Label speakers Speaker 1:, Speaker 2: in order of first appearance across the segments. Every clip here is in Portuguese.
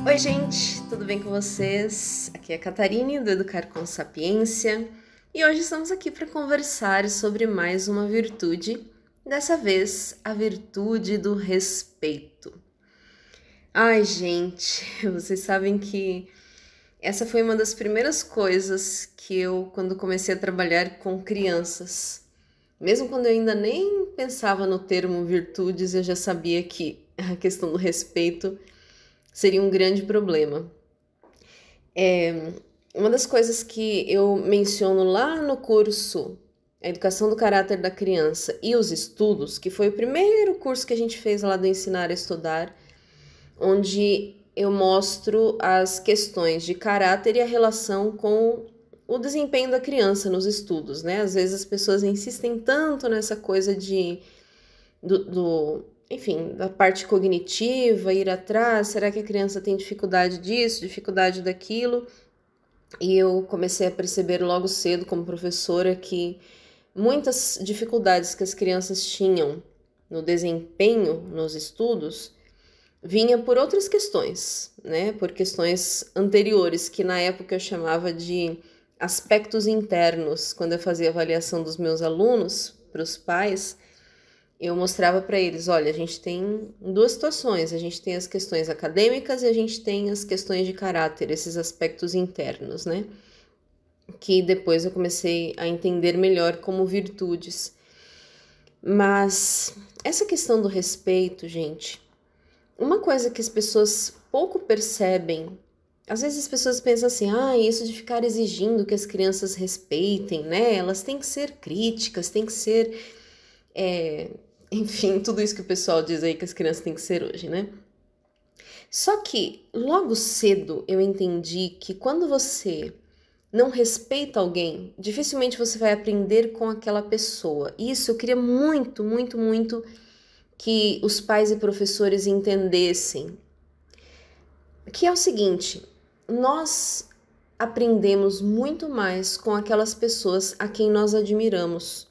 Speaker 1: Oi, gente, tudo bem com vocês? Aqui é a Catarine do Educar com Sapiência e hoje estamos aqui para conversar sobre mais uma virtude, dessa vez a virtude do respeito. Ai, gente, vocês sabem que essa foi uma das primeiras coisas que quando comecei a trabalhar com crianças, mesmo quando eu ainda nem pensava no termo virtudes, eu já sabia que a questão do respeito seria um grande problema. Uma das coisas que eu menciono lá no curso A Educação do Caráter da Criança e os Estudos, que foi o primeiro curso que a gente fez lá do Ensinar a Estudar, onde eu mostro as questões de caráter e a relação com o desempenho da criança nos estudos, né? Às vezes as pessoas insistem tanto nessa coisa enfim, da parte cognitiva, ir atrás, será que a criança tem dificuldade disso, dificuldade daquilo? E eu comecei a perceber logo cedo, como professora, que muitas dificuldades que as crianças tinham no desempenho nos estudos vinha por outras questões, né? Por questões anteriores, que na época eu chamava de aspectos internos. Quando eu fazia avaliação dos meus alunos para os pais, eu mostrava para eles, olha, a gente tem duas situações, a gente tem as questões acadêmicas e a gente tem as questões de caráter, esses aspectos internos, né? Que depois eu comecei a entender melhor como virtudes. Mas essa questão do respeito, gente, uma coisa que as pessoas pouco percebem, às vezes as pessoas pensam assim, isso de ficar exigindo que as crianças respeitem, né? Elas têm que ser críticas, têm que ser... Enfim, tudo isso que o pessoal diz aí que as crianças têm que ser hoje, né? Só que logo cedo eu entendi que quando você não respeita alguém, dificilmente você vai aprender com aquela pessoa. Isso eu queria muito, muito, muito que os pais e professores entendessem. Que é o seguinte, nós aprendemos muito mais com aquelas pessoas a quem nós admiramos,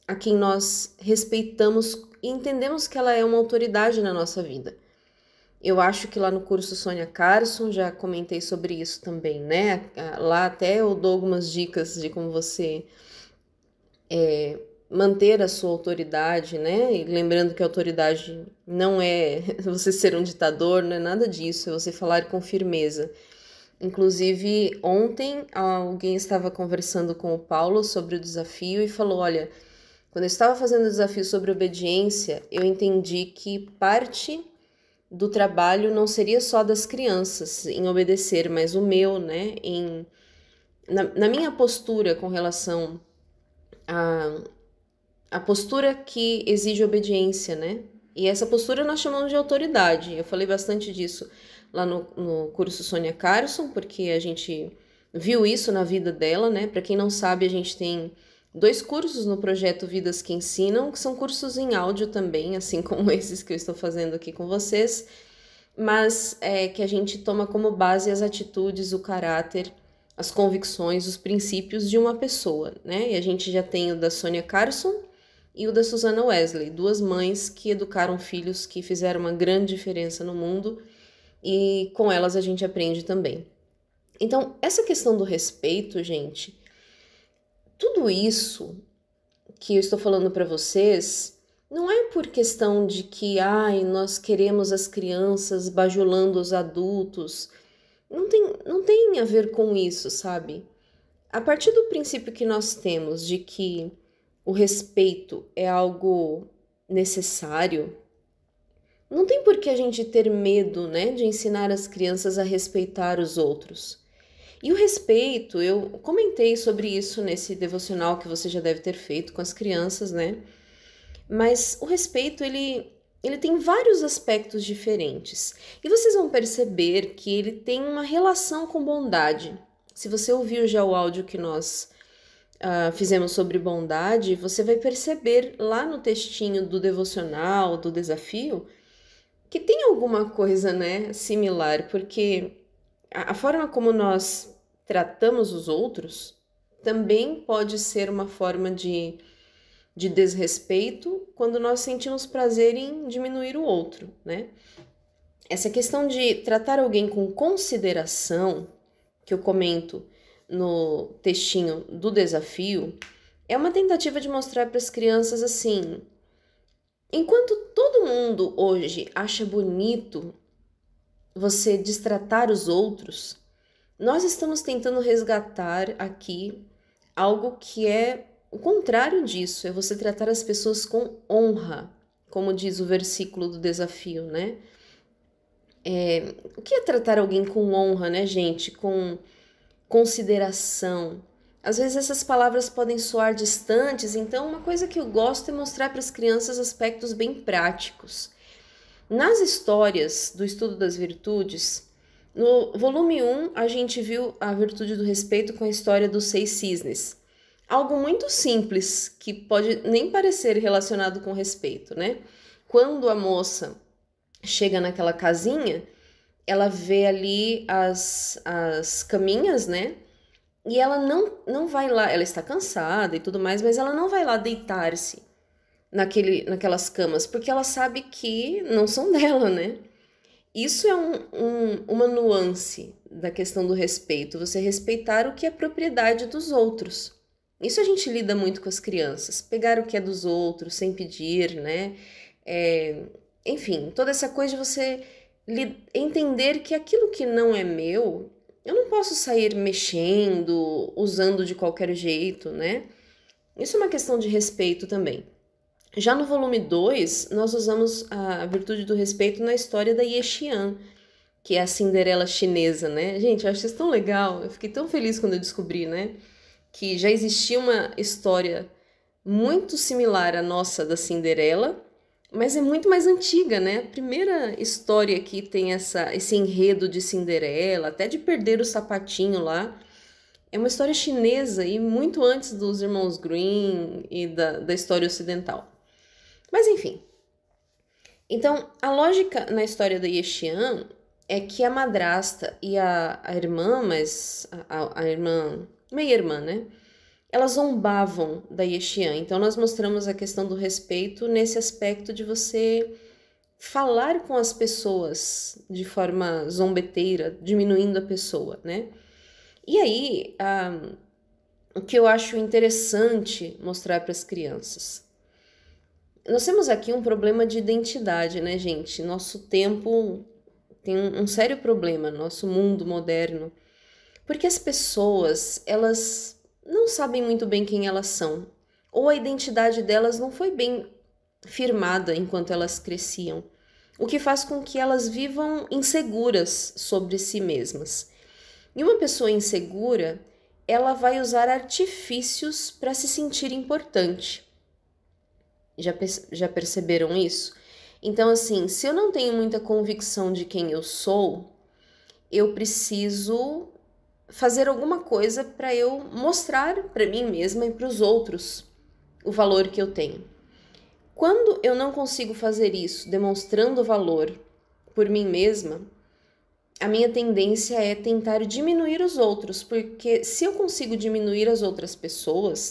Speaker 1: a quem nós respeitamos e entendemos que ela é uma autoridade na nossa vida. Eu acho que lá no curso Sônia Carson, já comentei sobre isso também, né? Lá até eu dou algumas dicas de como você manter a sua autoridade, né? E lembrando que a autoridade não é você ser um ditador, não é nada disso, é você falar com firmeza. Inclusive, ontem alguém estava conversando com o Paulo sobre o desafio e falou, olha, quando eu estava fazendo o desafio sobre obediência, eu entendi que parte do trabalho não seria só das crianças em obedecer, mas o meu, né? Na minha postura com relação a postura que exige obediência, né? E essa postura nós chamamos de autoridade. Eu falei bastante disso lá no curso Sônia Carson, porque a gente viu isso na vida dela, né? Para quem não sabe, a gente tem 2 cursos no projeto Vidas que Ensinam, que são cursos em áudio também, assim como esses que eu estou fazendo aqui com vocês, mas que a gente toma como base as atitudes, o caráter, as convicções, os princípios de uma pessoa, né? E a gente já tem o da Sônia Carson e o da Susana Wesley, 2 mães que educaram filhos que fizeram uma grande diferença no mundo e com elas a gente aprende também. Então, essa questão do respeito, gente, tudo isso que eu estou falando para vocês não é por questão de que, nós queremos as crianças bajulando os adultos. Não tem a ver com isso, sabe? A partir do princípio que nós temos de que o respeito é algo necessário, não tem por que a gente ter medo, né, de ensinar as crianças a respeitar os outros. E o respeito, eu comentei sobre isso nesse devocional que você já deve ter feito com as crianças, né? Mas o respeito, ele tem vários aspectos diferentes. E vocês vão perceber que ele tem uma relação com bondade. Se você ouviu já o áudio que nós fizemos sobre bondade, você vai perceber lá no textinho do devocional, do desafio, que tem alguma coisa, né, similar, porque a forma como nós tratamos os outros também pode ser uma forma de desrespeito quando nós sentimos prazer em diminuir o outro, né? essa questão de tratar alguém com consideração, que eu comento no textinho do desafio, é uma tentativa de mostrar para as crianças assim: enquanto todo mundo hoje acha bonito você destratar os outros, nós estamos tentando resgatar aqui algo que é o contrário disso, é você tratar as pessoas com honra, como diz o versículo do desafio, né? O que é tratar alguém com honra, né, gente? Com consideração. Às vezes essas palavras podem soar distantes, então uma coisa que eu gosto é mostrar para as crianças aspectos bem práticos. Nas histórias do estudo das virtudes, no volume 1, a gente viu a virtude do respeito com a história dos 6 cisnes. Algo muito simples, que pode nem parecer relacionado com respeito, né? Quando a moça chega naquela casinha, ela vê ali as caminhas, né? E ela não vai lá, ela está cansada e tudo mais, mas ela não vai lá deitar-se naquelas camas, porque ela sabe que não são dela, né? Isso é uma nuance da questão do respeito, você respeitar o que é propriedade dos outros. Isso a gente lida muito com as crianças, pegar o que é dos outros sem pedir, né? Enfim, toda essa coisa de você entender que aquilo que não é meu, eu não posso sair mexendo, usando de qualquer jeito, né? Isso é uma questão de respeito também. Já no volume 2, nós usamos a virtude do respeito na história da Yexian, que é a Cinderela chinesa, né? Gente, eu acho isso tão legal, eu fiquei tão feliz quando eu descobri, né? Que já existia uma história muito similar à nossa da Cinderela, mas é muito mais antiga, né? A primeira história que tem esse enredo de Cinderela, até de perder o sapatinho lá, é uma história chinesa e muito antes dos irmãos Grimm e da história ocidental. Mas enfim. Então, a lógica na história da Yexian é que a madrasta e a irmã, mas a irmã, meia-irmã, né? Elas zombavam da Yexian. Então, nós mostramos a questão do respeito nesse aspecto de você falar com as pessoas de forma zombeteira, diminuindo a pessoa, né? E aí, o que eu acho interessante mostrar para as crianças. Nós temos aqui um problema de identidade, né, gente? Nosso tempo tem um sério problema, nosso mundo moderno. Porque as pessoas, elas não sabem muito bem quem elas são, ou a identidade delas não foi bem firmada enquanto elas cresciam, o que faz com que elas vivam inseguras sobre si mesmas. E uma pessoa insegura, ela vai usar artifícios para se sentir importante. Já perceberam isso? Então, assim, se eu não tenho muita convicção de quem eu sou, eu preciso fazer alguma coisa para eu mostrar para mim mesma e para os outros o valor que eu tenho. Quando eu não consigo fazer isso, demonstrando valor por mim mesma, a minha tendência é tentar diminuir os outros, porque se eu consigo diminuir as outras pessoas,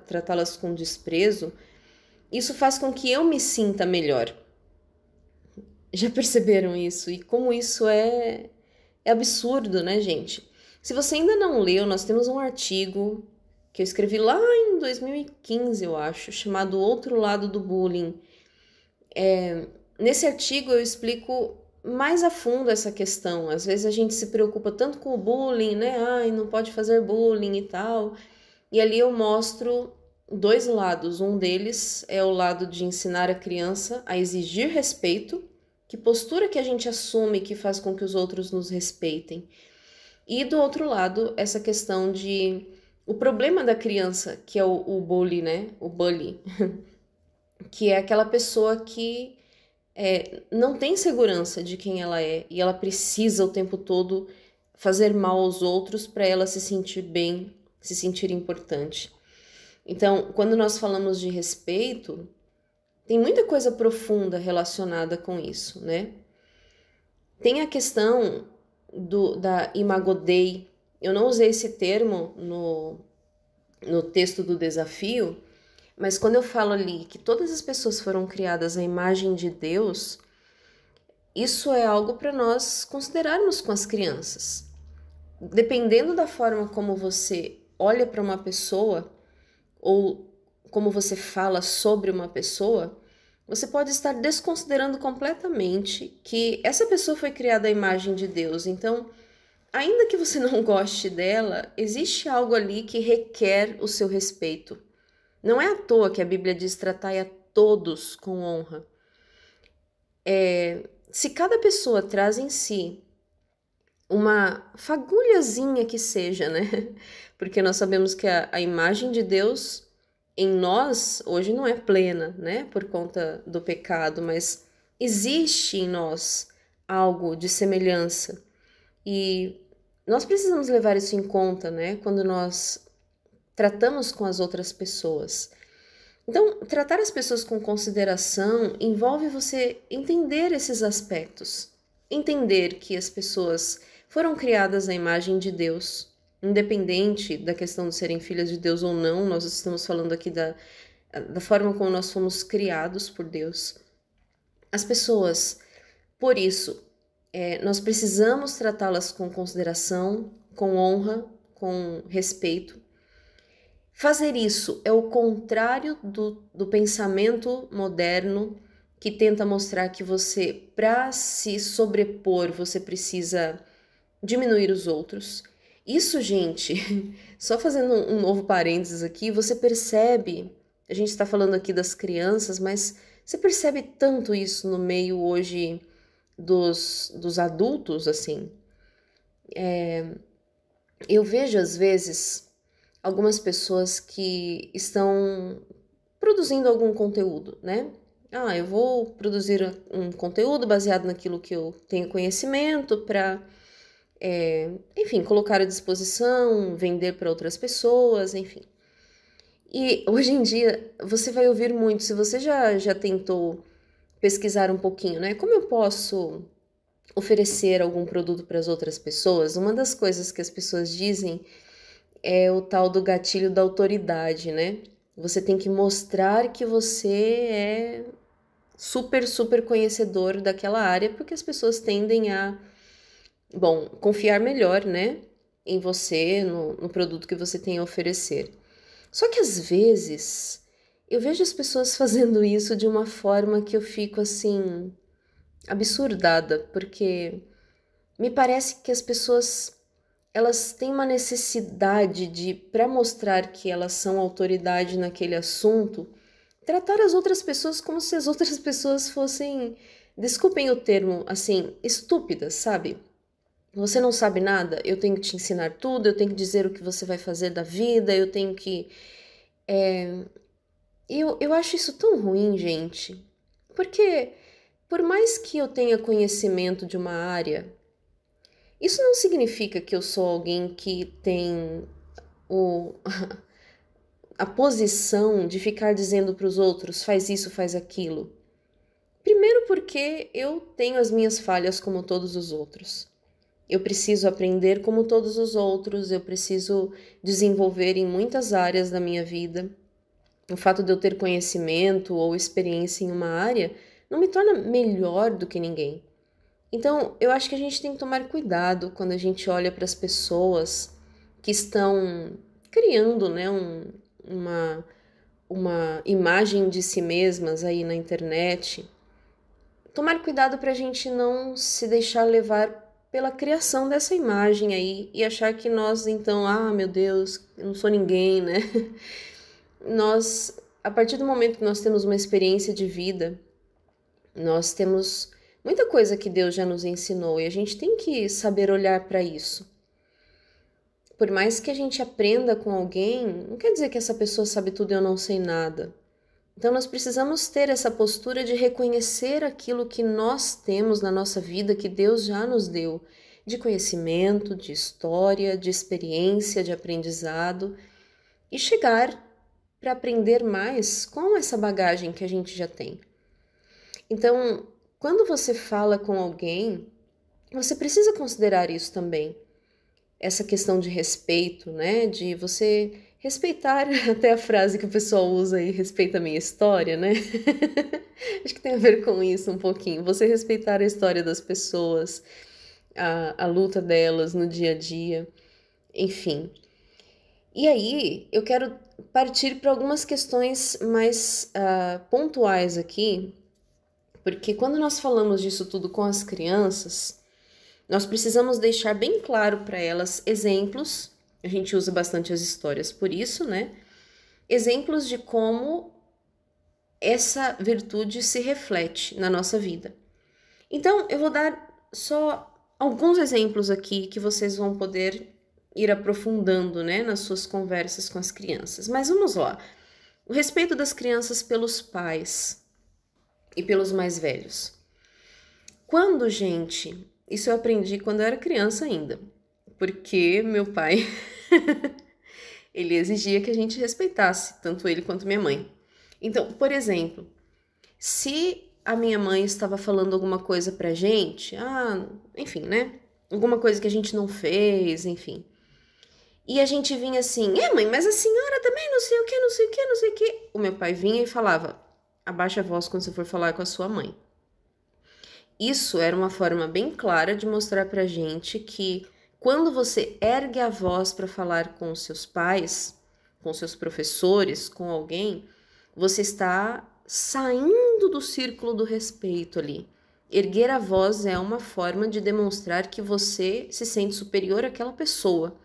Speaker 1: tratá-las com desprezo, isso faz com que eu me sinta melhor. Já perceberam isso? E como isso é absurdo, né, gente? Se você ainda não leu, nós temos um artigo que eu escrevi lá em 2015, eu acho, chamado Outro Lado do Bullying. Nesse artigo eu explico mais a fundo essa questão. Às vezes a gente se preocupa tanto com o bullying, né? Ai, não pode fazer bullying e tal. E ali eu mostro 2 lados. Um deles é o lado de ensinar a criança a exigir respeito, que postura que a gente assume que faz com que os outros nos respeitem. E do outro lado, essa questão de o problema da criança, que é o bully, né? O bully, que é aquela pessoa que não tem segurança de quem ela é e ela precisa o tempo todo fazer mal aos outros para ela se sentir bem, se sentir importante. Então, quando nós falamos de respeito, tem muita coisa profunda relacionada com isso, né? Tem a questão da Imago Dei. Eu não usei esse termo no texto do desafio, mas quando eu falo ali que todas as pessoas foram criadas à imagem de Deus, Isso é algo para nós considerarmos com as crianças. Dependendo da forma como você olha para uma pessoa ou como você fala sobre uma pessoa, você pode estar desconsiderando completamente que essa pessoa foi criada à imagem de Deus. Então, ainda que você não goste dela, existe algo ali que requer o seu respeito. Não é à toa que a Bíblia diz: tratai a todos com honra. Se cada pessoa traz em si uma fagulhazinha que seja, né? Porque nós sabemos que a imagem de Deus em nós hoje não é plena, né? Por conta do pecado, mas existe em nós algo de semelhança. E nós precisamos levar isso em conta, né? Quando nós tratamos com as outras pessoas. Então, tratar as pessoas com consideração envolve você entender esses aspectos. Entender que as pessoas foram criadas à imagem de Deus, independente da questão de serem filhas de Deus ou não, nós estamos falando aqui da forma como nós fomos criados por Deus. As pessoas, por isso, nós precisamos tratá-las com consideração, com honra, com respeito. Fazer isso é o contrário do pensamento moderno que tenta mostrar que você, para se sobrepor, você precisa diminuir os outros. Isso, gente, só fazendo um novo parênteses aqui, você percebe, a gente está falando aqui das crianças, mas você percebe tanto isso no meio hoje dos adultos, assim. Eu vejo, às vezes, algumas pessoas que estão produzindo algum conteúdo, né? Ah, eu vou produzir um conteúdo baseado naquilo que eu tenho conhecimento para, enfim, colocar à disposição, vender para outras pessoas, enfim. E hoje em dia você vai ouvir muito, se você já tentou pesquisar um pouquinho, né? Como eu posso oferecer algum produto para as outras pessoas? Uma das coisas que as pessoas dizem é o tal do gatilho da autoridade, né? Você tem que mostrar que você é super, super conhecedor daquela área, porque as pessoas tendem a, bom, confiar melhor, né? Em você, no produto que você tem a oferecer. Só que às vezes eu vejo as pessoas fazendo isso de uma forma que eu fico assim, absurdada, porque me parece que as pessoas elas têm uma necessidade de, para mostrar que elas são autoridade naquele assunto, tratar as outras pessoas como se as outras pessoas fossem, desculpem o termo, assim, estúpidas, sabe? Você não sabe nada, eu tenho que te ensinar tudo, eu tenho que dizer o que você vai fazer da vida, eu tenho que. Eu acho isso tão ruim, gente, porque por mais que eu tenha conhecimento de uma área, isso não significa que eu sou alguém que tem o, a posição de ficar dizendo para os outros, faz isso, faz aquilo. Primeiro porque eu tenho as minhas falhas como todos os outros. Eu preciso aprender como todos os outros, eu preciso desenvolver em muitas áreas da minha vida. O fato de eu ter conhecimento ou experiência em uma área não me torna melhor do que ninguém. Então, eu acho que a gente tem que tomar cuidado quando a gente olha para as pessoas que estão criando, né, uma imagem de si mesmas aí na internet. Tomar cuidado para a gente não se deixar levar pela criação dessa imagem aí e achar que nós, então, ah, meu Deus, eu não sou ninguém, né? Nós, a partir do momento que nós temos uma experiência de vida, nós temos muita coisa que Deus já nos ensinou e a gente tem que saber olhar para isso. Por mais que a gente aprenda com alguém, não quer dizer que essa pessoa sabe tudo e eu não sei nada. Então nós precisamos ter essa postura de reconhecer aquilo que nós temos na nossa vida, que Deus já nos deu, de conhecimento, de história, de experiência, de aprendizado, e chegar para aprender mais com essa bagagem que a gente já tem. Então, quando você fala com alguém, você precisa considerar isso também. Essa questão de respeito, né? De você respeitar até a frase que o pessoal usa aí, respeita a minha história, né? Acho que tem a ver com isso um pouquinho. Você respeitar a história das pessoas, a luta delas no dia a dia, enfim. E aí, eu quero partir para algumas questões mais pontuais aqui, porque quando nós falamos disso tudo com as crianças, nós precisamos deixar bem claro para elas exemplos, a gente usa bastante as histórias por isso, né? Exemplos de como essa virtude se reflete na nossa vida. Então, eu vou dar só alguns exemplos aqui que vocês vão poder ir aprofundando, né, nas suas conversas com as crianças. Mas vamos lá. O respeito das crianças pelos pais e pelos mais velhos. Quando, gente, isso eu aprendi quando eu era criança ainda, porque meu pai, ele exigia que a gente respeitasse, tanto ele quanto minha mãe. Então, por exemplo, se a minha mãe estava falando alguma coisa pra gente, enfim, né? Alguma coisa que a gente não fez, enfim. E a gente vinha assim, mãe, mas a senhora também não sei o que, não sei o que, não sei o que. O meu pai vinha e falava, abaixa a voz quando você for falar com a sua mãe. Isso era uma forma bem clara de mostrar pra gente que quando você ergue a voz para falar com os seus pais, com seus professores, com alguém, você está saindo do círculo do respeito ali. Erguer a voz é uma forma de demonstrar que você se sente superior àquela pessoa.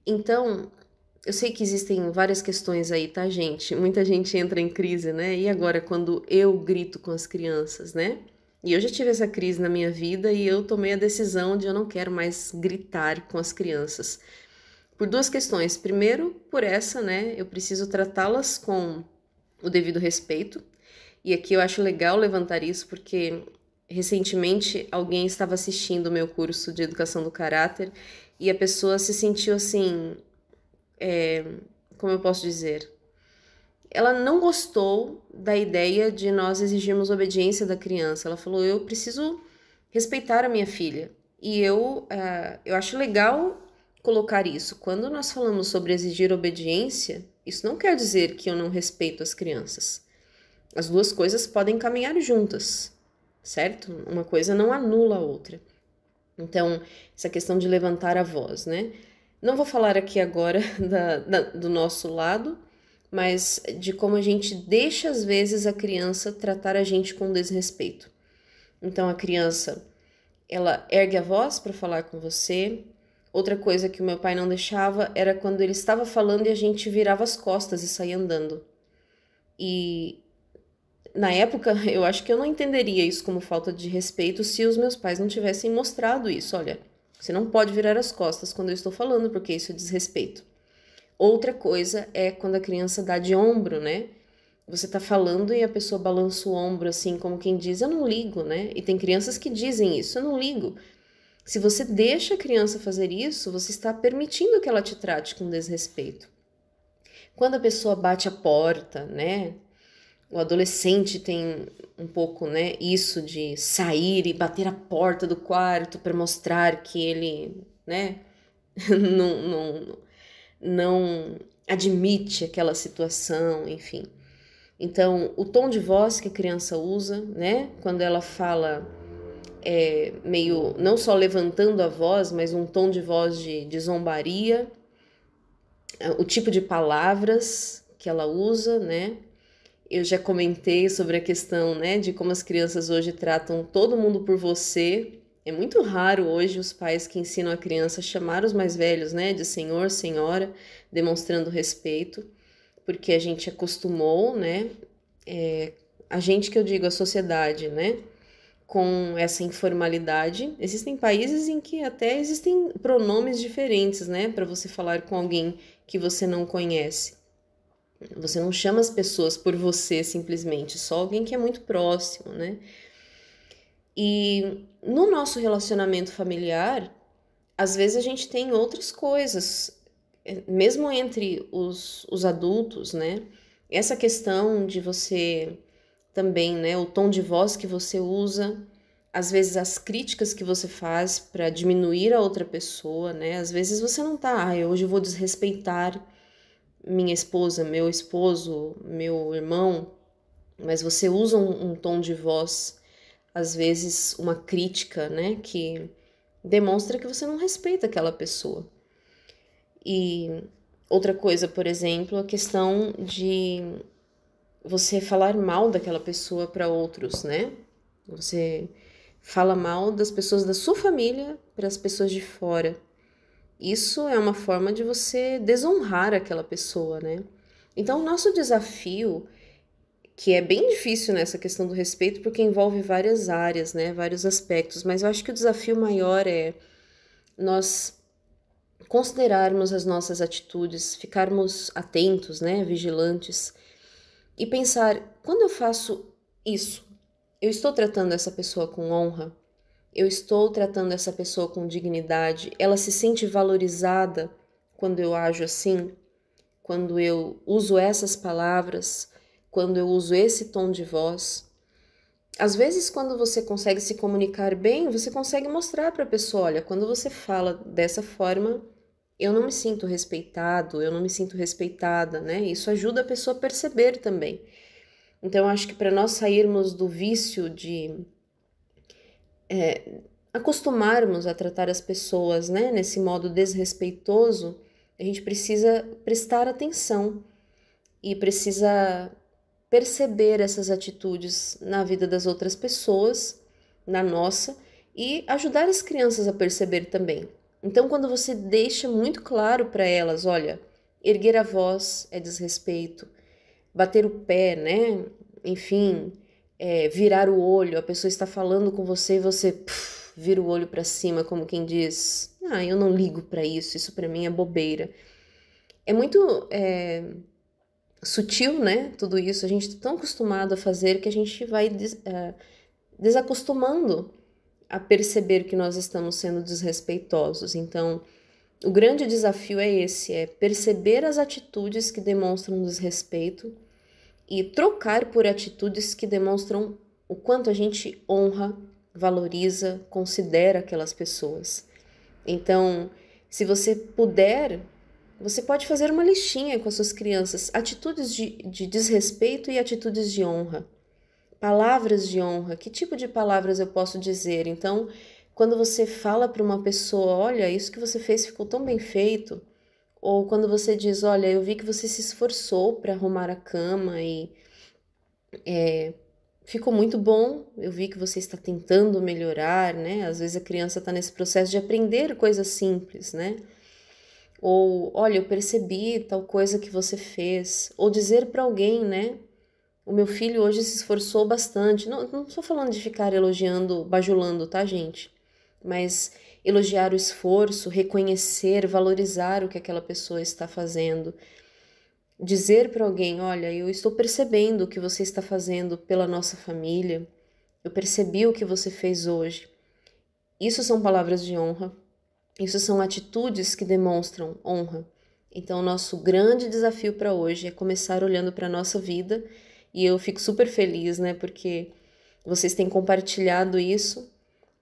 Speaker 1: Então, eu sei que existem várias questões aí, tá, gente? Muita gente entra em crise, né? E agora quando eu grito com as crianças, né? E eu já tive essa crise na minha vida e eu tomei a decisão de eu não quero mais gritar com as crianças. Por duas questões. Primeiro, por essa, né? Eu preciso tratá-las com o devido respeito. E aqui eu acho legal levantar isso porque recentemente alguém estava assistindo o meu curso de educação do caráter e a pessoa se sentiu assim, como eu posso dizer? Ela não gostou da ideia de nós exigirmos obediência da criança. Ela falou, eu preciso respeitar a minha filha. E eu acho legal colocar isso. Quando nós falamos sobre exigir obediência, isso não quer dizer que eu não respeito as crianças. As duas coisas podem caminhar juntas, certo? Uma coisa não anula a outra. Então, essa questão de levantar a voz, né? Não vou falar aqui agora do nosso lado, mas de como a gente deixa, às vezes, a criança tratar a gente com desrespeito. Então, a criança, ela ergue a voz para falar com você. Outra coisa que o meu pai não deixava era quando ele estava falando e a gente virava as costas e saía andando. E na época, eu acho que eu não entenderia isso como falta de respeito se os meus pais não tivessem mostrado isso. Olha, você não pode virar as costas quando eu estou falando, porque isso é desrespeito. Outra coisa é quando a criança dá de ombro, né? Você tá falando e a pessoa balança o ombro assim, como quem diz, eu não ligo, né? E tem crianças que dizem isso, eu não ligo. Se você deixa a criança fazer isso, você está permitindo que ela te trate com desrespeito. Quando a pessoa bate a porta, né? O adolescente tem um pouco, né, isso de sair e bater a porta do quarto para mostrar que ele, né, não admite aquela situação, enfim. Então, o tom de voz que a criança usa, né, quando ela fala meio, não só levantando a voz, mas um tom de voz de zombaria, o tipo de palavras que ela usa, né. Eu já comentei sobre a questão, né, de como as crianças hoje tratam todo mundo por você. É muito raro hoje os pais que ensinam a criança a chamar os mais velhos, né, de senhor, senhora, demonstrando respeito, porque a gente acostumou, né, a gente que eu digo, a sociedade, né, com essa informalidade. Existem países em que até existem pronomes diferentes, né, para você falar com alguém que você não conhece. Você não chama as pessoas por você simplesmente, só alguém que é muito próximo, né? E no nosso relacionamento familiar, às vezes a gente tem outras coisas, mesmo entre os adultos, né? Essa questão de você também, né? O tom de voz que você usa, às vezes as críticas que você faz para diminuir a outra pessoa, né? Às vezes você não tá, hoje eu vou desrespeitar minha esposa, meu esposo, meu irmão, mas você usa um tom de voz, às vezes uma crítica, né, que demonstra que você não respeita aquela pessoa. E outra coisa, por exemplo, a questão de você falar mal daquela pessoa para outros, né? Você fala mal das pessoas da sua família para as pessoas de fora. Isso é uma forma de você desonrar aquela pessoa, né? Então, o nosso desafio, que é bem difícil nessa questão do respeito, porque envolve várias áreas, né? Vários aspectos, mas eu acho que o desafio maior é nós considerarmos as nossas atitudes, ficarmos atentos, né? Vigilantes e pensar: quando eu faço isso, eu estou tratando essa pessoa com honra? Eu estou tratando essa pessoa com dignidade? Ela se sente valorizada quando eu ajo assim? Quando eu uso essas palavras? Quando eu uso esse tom de voz? Às vezes, quando você consegue se comunicar bem, você consegue mostrar para a pessoa: olha, quando você fala dessa forma, eu não me sinto respeitado, eu não me sinto respeitada, né? Isso ajuda a pessoa a perceber também. Então, eu acho que para nós sairmos do vício de acostumarmos a tratar as pessoas, né, nesse modo desrespeitoso, a gente precisa prestar atenção e precisa perceber essas atitudes na vida das outras pessoas, na nossa, e ajudar as crianças a perceber também. Então, quando você deixa muito claro para elas: olha, erguer a voz é desrespeito, bater o pé, né? Enfim, virar o olho, a pessoa está falando com você e você vira o olho para cima, como quem diz: ah, eu não ligo para isso para mim é bobeira. É muito sutil, né? Tudo isso, a gente está tão acostumado a fazer que a gente vai desacostumando a perceber que nós estamos sendo desrespeitosos. Então, o grande desafio é esse: é perceber as atitudes que demonstram desrespeito e trocar por atitudes que demonstram o quanto a gente honra, valoriza, considera aquelas pessoas. Então, se você puder, você pode fazer uma listinha com as suas crianças: atitudes de desrespeito e atitudes de honra. Palavras de honra, que tipo de palavras eu posso dizer? Então, quando você fala para uma pessoa: olha, isso que você fez ficou tão bem feito, ou quando você diz: olha, eu vi que você se esforçou para arrumar a cama e ficou muito bom, eu vi que você está tentando melhorar, né? Às vezes a criança está nesse processo de aprender coisas simples, né? Ou, olha, eu percebi tal coisa que você fez. Ou dizer para alguém, né? O meu filho hoje se esforçou bastante. Não estou falando de ficar elogiando, bajulando, tá, gente? Mas elogiar o esforço, reconhecer, valorizar o que aquela pessoa está fazendo. Dizer para alguém: olha, eu estou percebendo o que você está fazendo pela nossa família. Eu percebi o que você fez hoje. Isso são palavras de honra. Isso são atitudes que demonstram honra. Então, o nosso grande desafio para hoje é começar olhando para a nossa vida. E eu fico super feliz, né? Porque vocês têm compartilhado isso.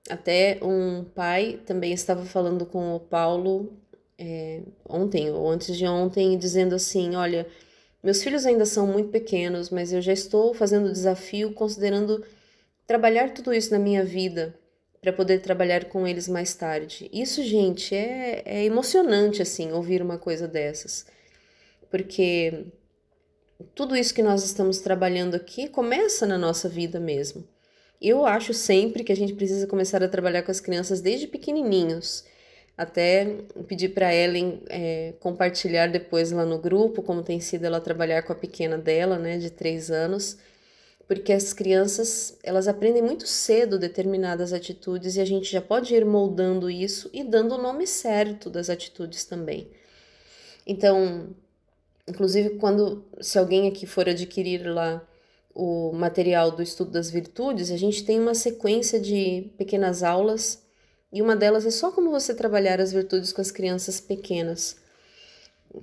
Speaker 1: Até um pai também estava falando com o Paulo ontem ou antes de ontem, dizendo assim: olha, meus filhos ainda são muito pequenos, mas eu já estou fazendo o desafio considerando trabalhar tudo isso na minha vida para poder trabalhar com eles mais tarde. Isso, gente, é emocionante, assim, ouvir uma coisa dessas. Porque tudo isso que nós estamos trabalhando aqui começa na nossa vida mesmo. Eu acho sempre que a gente precisa começar a trabalhar com as crianças desde pequenininhos. Até pedir para Ellen compartilhar depois lá no grupo como tem sido ela trabalhar com a pequena dela, né, de 3 anos. Porque as crianças, elas aprendem muito cedo determinadas atitudes e a gente já pode ir moldando isso e dando o nome certo das atitudes também. Então, inclusive, se alguém aqui for adquirir lá o material do Estudo das Virtudes, a gente tem uma sequência de pequenas aulas e uma delas é só como você trabalhar as virtudes com as crianças pequenas,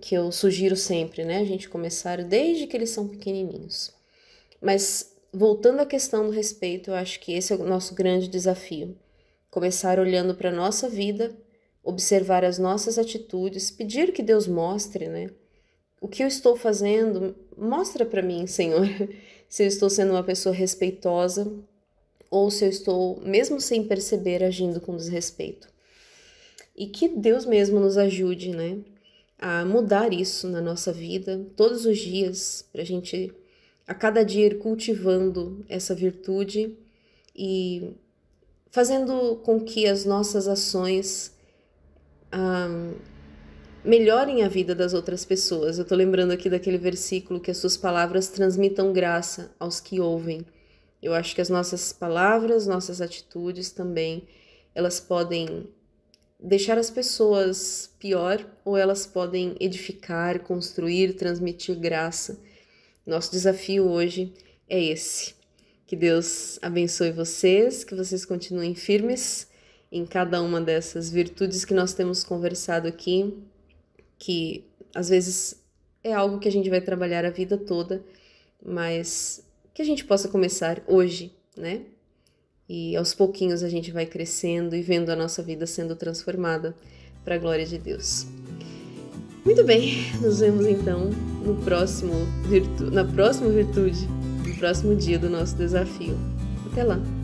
Speaker 1: que eu sugiro sempre, né? A gente começar desde que eles são pequenininhos. Mas, voltando à questão do respeito, eu acho que esse é o nosso grande desafio. Começar olhando para a nossa vida, observar as nossas atitudes, pedir que Deus mostre, né? o que eu estou fazendo, mostra para mim, Senhor, se eu estou sendo uma pessoa respeitosa ou se eu estou, mesmo sem perceber, agindo com desrespeito. E que Deus mesmo nos ajude, né, a mudar isso na nossa vida, todos os dias, para a gente, a cada dia, ir cultivando essa virtude e fazendo com que as nossas ações melhorem a vida das outras pessoas. Eu tô lembrando aqui daquele versículo que as suas palavras transmitam graça aos que ouvem. Eu acho que as nossas palavras, nossas atitudes também, elas podem deixar as pessoas pior ou elas podem edificar, construir, transmitir graça. Nosso desafio hoje é esse. Que Deus abençoe vocês, que vocês continuem firmes em cada uma dessas virtudes que nós temos conversado aqui, que às vezes é algo que a gente vai trabalhar a vida toda, mas que a gente possa começar hoje, né? E aos pouquinhos a gente vai crescendo e vendo a nossa vida sendo transformada para a glória de Deus. Muito bem, nos vemos então na próxima virtude, no próximo dia do nosso desafio. Até lá!